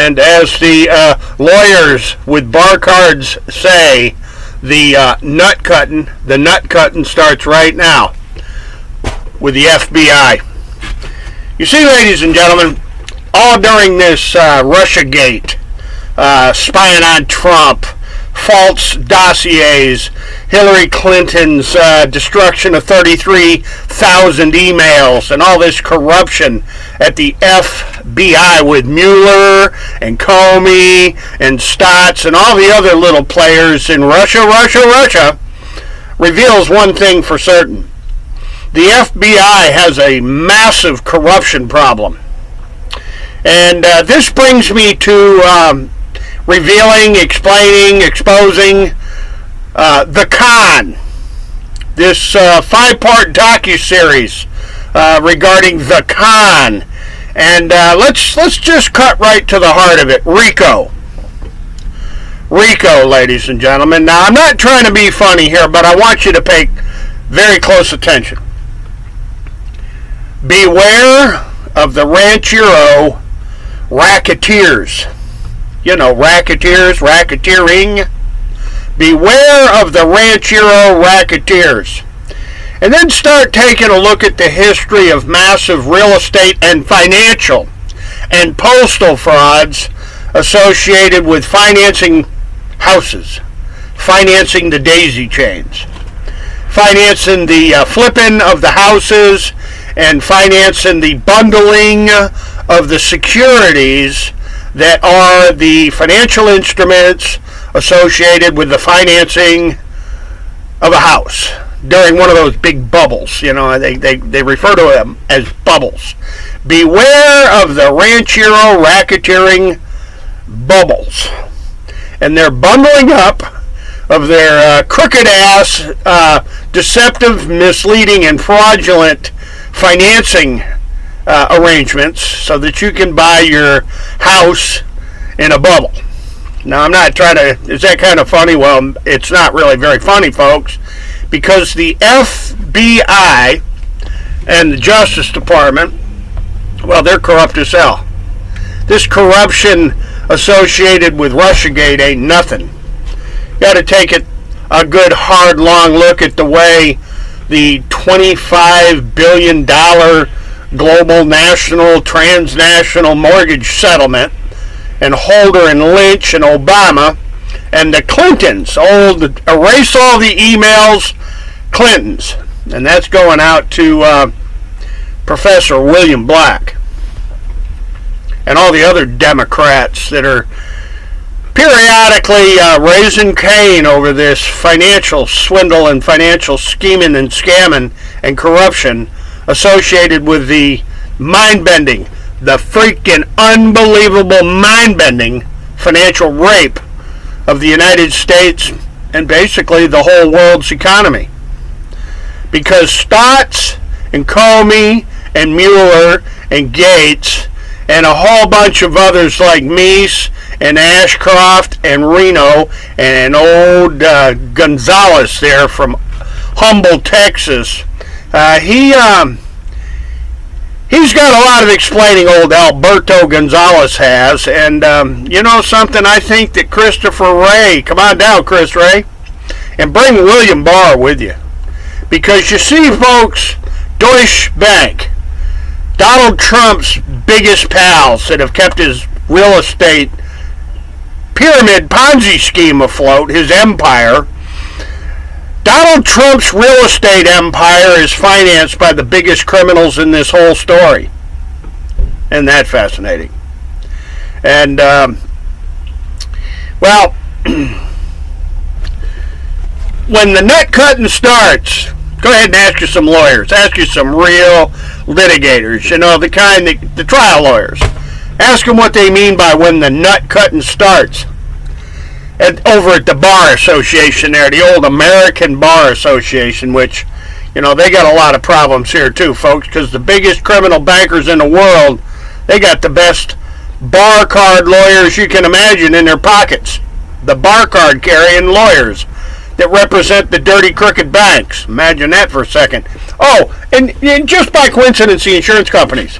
And as the lawyers with bar cards say, the nut cutting starts right now with the FBI. You see, ladies and gentlemen, all during this Russiagate, spying on Trump, false dossiers, Hillary Clinton's destruction of 33,000 emails, and all this corruption at the FBI with Mueller and Comey and Stotts and all the other little players in Russia, reveals one thing for certain. The FBI has a massive corruption problem. And this brings me to revealing, explaining, exposing The Con, this 5-part docuseries regarding The Con. And let's just cut right to the heart of it. RICO, ladies and gentlemen. Now, I'm not trying to be funny here, but I want you to pay very close attention. Beware of the Ranchero racketeers. You know, racketeering. Beware of the Ranchero racketeers. And then start taking a look at the history of massive real estate and financial and postal frauds associated with financing houses, financing the daisy chains, financing the flipping of the houses, and financing the bundling of the securities that are the financial instruments associated with the financing of a house during one of those big bubbles. You know, they refer to them as bubbles. Beware of the Ranchero racketeering bubbles. And they're bundling up of their crooked ass, deceptive, misleading, and fraudulent financing arrangements so that you can buy your house in a bubble. Now, I'm not trying to, is that kind of funny? Well, it's not really very funny, folks, because the FBI and the Justice Department, well, they're corrupt as hell. This corruption associated with Russiagate ain't nothing. You got to take a good, hard, long look at the way the $25 billion global, national, transnational mortgage settlement and Holder and Lynch and Obama and the Clintons, erase all the emails, Clintons. And that's going out to Professor William Black and all the other Democrats that are periodically raising Cain over this financial swindle and financial scheming and scamming and corruption associated with the mind-bending, the freaking unbelievable mind-bending financial rape of the United States and basically the whole world's economy. Because Stotts and Comey and Mueller and Gates and a whole bunch of others like Meese and Ashcroft and Reno and old Gonzalez there from Humble, Texas, he's got a lot of explaining old Alberto Gonzalez has. And you know something, I think that Christopher Wray, come on down, Chris Wray, and bring William Barr with you. Because you see, folks, Deutsche Bank, Donald Trump's biggest pals that have kept his real estate pyramid Ponzi scheme afloat, his empire. Donald Trump's real estate empire is financed by the biggest criminals in this whole story. Isn't that fascinating? And, well, when the nut cutting starts, go ahead and ask you some lawyers. Ask you some real litigators, you know, the kind, the trial lawyers. Ask them what they mean by when the nut cutting starts. Over at the Bar Association there, the old American Bar Association, which, you know, they got a lot of problems here too, folks, because the biggest criminal bankers in the world, they got the best bar card lawyers you can imagine in their pockets. The bar card carrying lawyers that represent the dirty, crooked banks. Imagine that for a second. Oh, and just by coincidence, the insurance companies.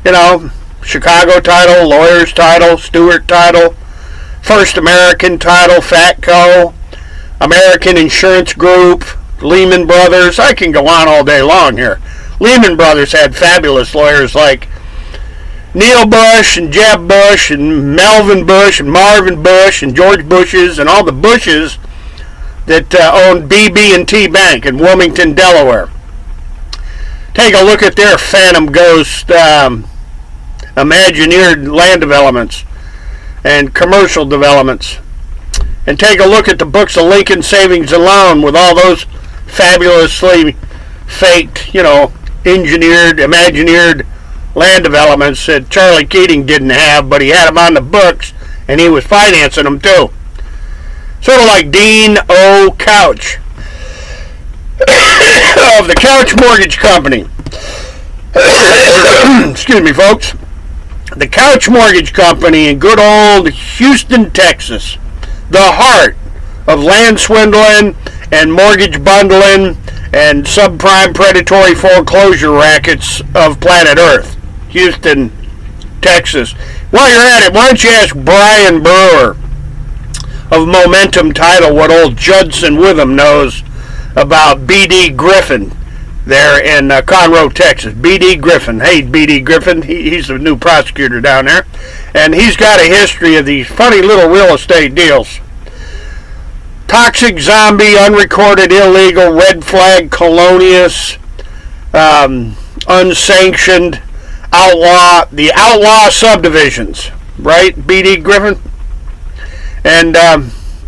You know, Chicago title, Lawyers title, Stewart title, First American title, Fatco, American Insurance Group, Lehman Brothers. I can go on all day long here. Lehman Brothers had fabulous lawyers like Neil Bush and Jeb Bush and Melvin Bush and Marvin Bush and George Bushes and all the Bushes that owned BB&T Bank in Wilmington, Delaware. Take a look at their Phantom Ghost Imagineered land developments and commercial developments. And take a look at the books of Lincoln Savings and Loan with all those fabulously faked, engineered, imagineered land developments that Charlie Keating didn't have, but he had them on the books, and he was financing them too. Sort of like Dean O. Couch of the Couch Mortgage Company. Excuse me, folks. The Couch Mortgage Company in good old Houston, Texas, the heart of land swindling and mortgage bundling and subprime predatory foreclosure rackets of planet Earth. Houston, Texas. While you're at it, why don't you ask Brian Brewer of Momentum Title what old Judson Witham knows about B.D. Griffin there in Conroe, Texas. B.D. Griffin. Hey, B.D. Griffin. He's the new prosecutor down there. And he's got a history of these funny little real estate deals. Toxic zombie, unrecorded, illegal, red flag, colonious, unsanctioned, the outlaw subdivisions, right, B.D. Griffin? And,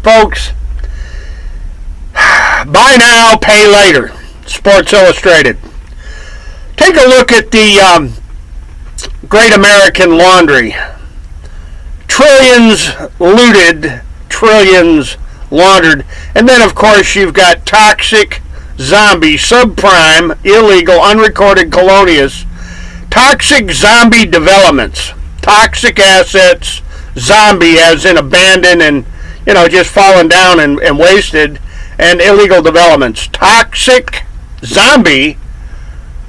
folks, buy now, pay later, Sports Illustrated. Take a look at the Great American Laundry. Trillions looted, trillions laundered, and then, of course, you've got toxic, zombie, subprime, illegal, unrecorded, colonious, toxic zombie developments, toxic assets, zombie as in abandoned and, just fallen down and wasted, and illegal developments. Toxic zombie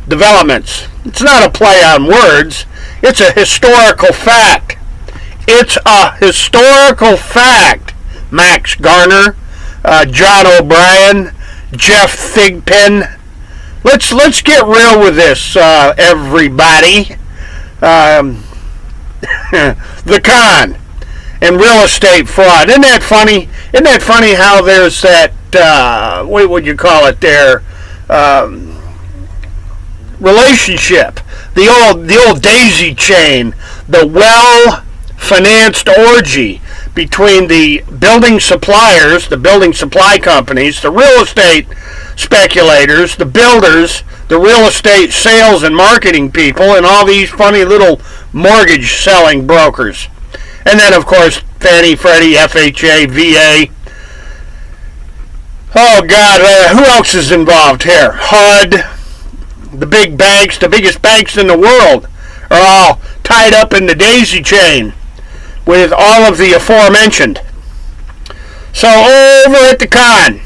developments. It's not a play on words. It's a historical fact. It's a historical fact. Max Garner, John O'Brien, Jeff Thigpen. Let's get real with this, everybody. The con and real estate fraud. Isn't that funny? Isn't that funny how there's that, what would you call it there, relationship, the old daisy chain, the well-financed orgy between the building suppliers, the building supply companies, the real estate speculators, the builders, the real estate sales and marketing people, and all these funny little mortgage selling brokers. And then, of course, Fannie, Freddie, FHA, VA. Oh, God, who else is involved here? HUD, the big banks, the biggest banks in the world, are all tied up in the daisy chain with all of the aforementioned. So over at the con,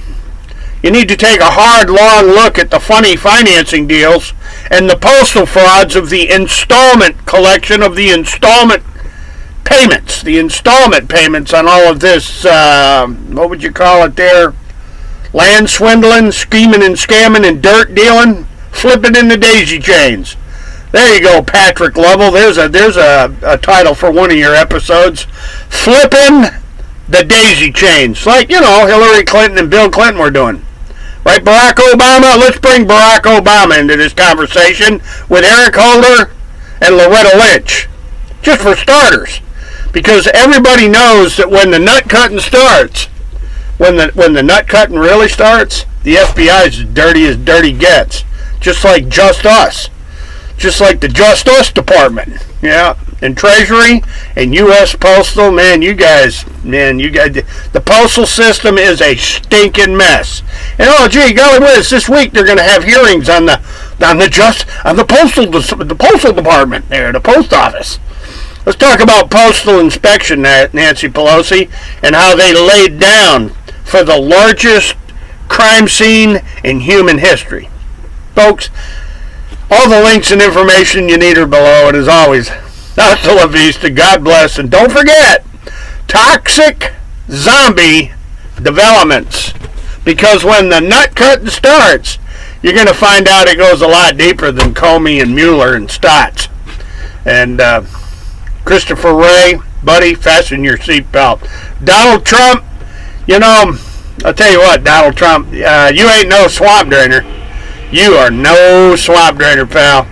you need to take a hard, long look at the funny financing deals and the postal frauds of the installment collection of the installment payments. The installment payments on all of this, what would you call it there? Land swindling, scheming and scamming and dirt dealing, flipping in the daisy chains. There you go, Patrick Lovell. There's a title for one of your episodes. Flipping the daisy chains. Like, Hillary Clinton and Bill Clinton were doing. Right, Barack Obama? Let's bring Barack Obama into this conversation with Eric Holder and Loretta Lynch. Just for starters. Because everybody knows that when the nut cutting starts, when the nut cutting really starts, the FBI is as dirty gets. Just like Just Us. Just like the Just Us Department. Yeah. And Treasury and U.S. Postal, you guys, the postal system is a stinking mess. And gee, golly whiz, this week they're going to have hearings on the postal department there, the post office. Let's talk about postal inspection, Nancy Pelosi, and how they laid down for the largest crime scene in human history. Folks, all the links and information you need are below, and as always, Hasta la vista. God bless. And don't forget, toxic zombie developments. Because when the nut cutting starts, you're going to find out it goes a lot deeper than Comey and Mueller and Stotts. And Christopher Wray, buddy, fasten your seatbelt. Donald Trump, I'll tell you what, Donald Trump, you ain't no swamp drainer. You are no swamp drainer, pal.